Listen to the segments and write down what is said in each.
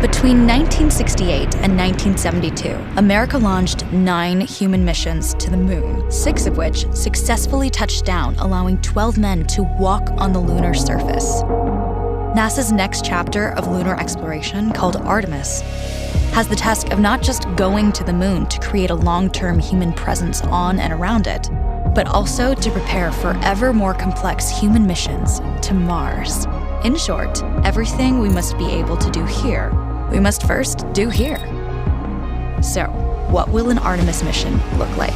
Between 1968 and 1972, America launched 9 human missions to the moon, 6 of which successfully touched down, allowing 12 men to walk on the lunar surface. NASA's next chapter of lunar exploration, called Artemis, has the task of not just going to the moon to create a long-term human presence on and around it, but also to prepare for ever more complex human missions to Mars. In short, everything we must be able to do here, we must first do here. So, what will an Artemis mission look like?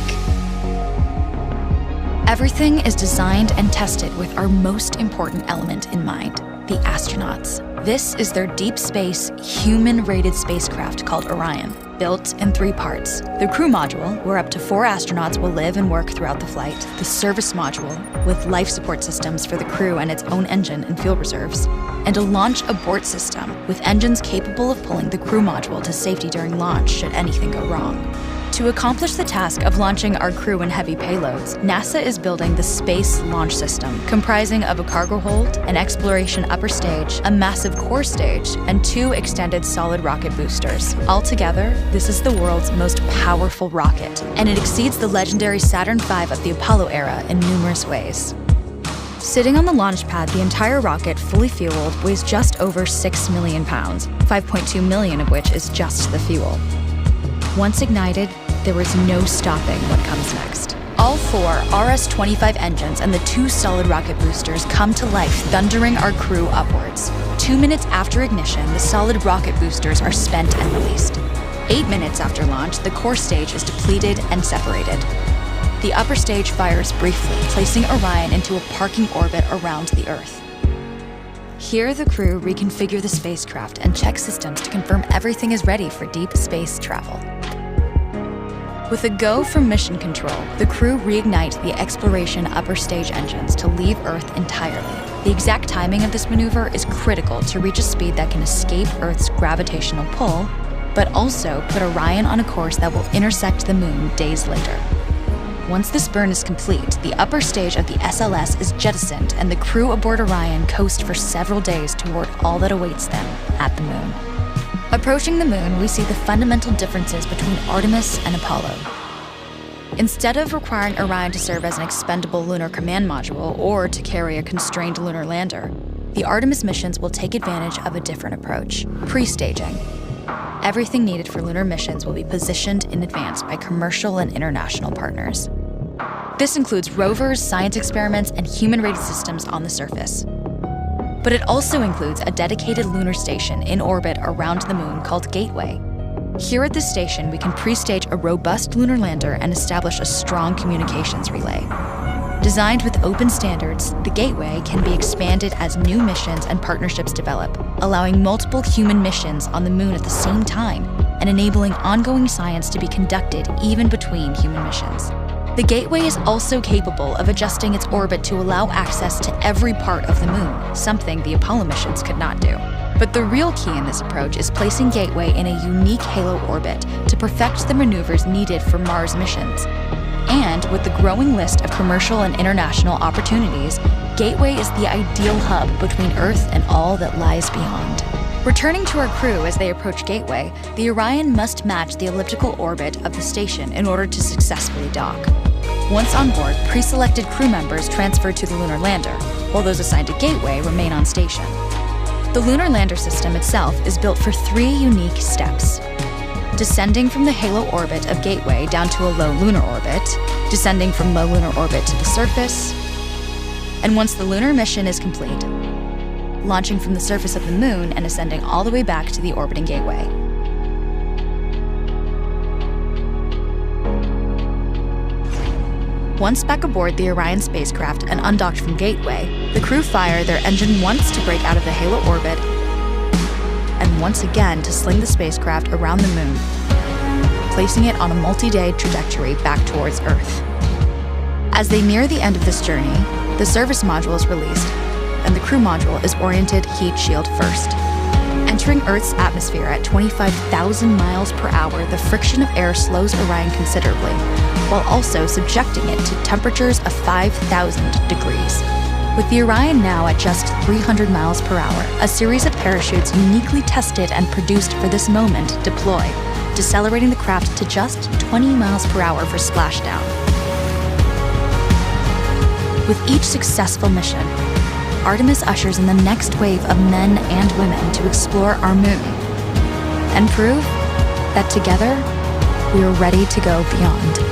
Everything is designed and tested with our most important element in mind, the astronauts. This is their deep space, human-rated spacecraft called Orion, built in 3 parts. The crew module, where up to 4 astronauts will live and work throughout the flight. The service module, with life support systems for the crew and its own engine and fuel reserves. And a launch abort system, with engines capable of pulling the crew module to safety during launch should anything go wrong. To accomplish the task of launching our crew and heavy payloads, NASA is building the Space Launch System, comprising of a cargo hold, an exploration upper stage, a massive core stage, and 2 extended solid rocket boosters. Altogether, this is the world's most powerful rocket, and it exceeds the legendary Saturn V of the Apollo era in numerous ways. Sitting on the launch pad, the entire rocket, fully fueled, weighs just over 6 million pounds, 5.2 million of which is just the fuel. Once ignited, there is no stopping what comes next. All 4 RS-25 engines and the 2 solid rocket boosters come to life, thundering our crew upwards. 2 minutes after ignition, the solid rocket boosters are spent and released. 8 minutes after launch, the core stage is depleted and separated. The upper stage fires briefly, placing Orion into a parking orbit around the Earth. Here, the crew reconfigure the spacecraft and check systems to confirm everything is ready for deep space travel. With a go from mission control, the crew reignite the exploration upper stage engines to leave Earth entirely. The exact timing of this maneuver is critical to reach a speed that can escape Earth's gravitational pull, but also put Orion on a course that will intersect the moon days later. Once this burn is complete, the upper stage of the SLS is jettisoned and the crew aboard Orion coast for several days toward all that awaits them at the moon. Approaching the moon, we see the fundamental differences between Artemis and Apollo. Instead of requiring Orion to serve as an expendable lunar command module or to carry a constrained lunar lander, the Artemis missions will take advantage of a different approach: pre-staging. Everything needed for lunar missions will be positioned in advance by commercial and international partners. This includes rovers, science experiments, and human-rated systems on the surface. But it also includes a dedicated lunar station in orbit around the moon called Gateway. Here at this station, we can pre-stage a robust lunar lander and establish a strong communications relay. Designed with open standards, the Gateway can be expanded as new missions and partnerships develop, allowing multiple human missions on the moon at the same time and enabling ongoing science to be conducted even between human missions. The Gateway is also capable of adjusting its orbit to allow access to every part of the moon, something the Apollo missions could not do. But the real key in this approach is placing Gateway in a unique halo orbit to perfect the maneuvers needed for Mars missions. And with the growing list of commercial and international opportunities, Gateway is the ideal hub between Earth and all that lies beyond. Returning to our crew as they approach Gateway, the Orion must match the elliptical orbit of the station in order to successfully dock. Once on board, pre-selected crew members transfer to the lunar lander, while those assigned to Gateway remain on station. The lunar lander system itself is built for 3 unique steps: descending from the halo orbit of Gateway down to a low lunar orbit, descending from low lunar orbit to the surface, and once the lunar mission is complete, launching from the surface of the moon and ascending all the way back to the orbiting Gateway. Once back aboard the Orion spacecraft and undocked from Gateway, the crew fire their engine once to break out of the halo orbit and once again to sling the spacecraft around the moon, placing it on a multi-day trajectory back towards Earth. As they near the end of this journey, the service module is released, and the crew module is oriented heat shield first. Entering Earth's atmosphere at 25,000 miles per hour, the friction of air slows Orion considerably, while also subjecting it to temperatures of 5,000 degrees. With the Orion now at just 300 miles per hour, a series of parachutes uniquely tested and produced for this moment deploy, decelerating the craft to just 20 miles per hour for splashdown. With each successful mission, Artemis ushers in the next wave of men and women to explore our moon and prove that together we are ready to go beyond.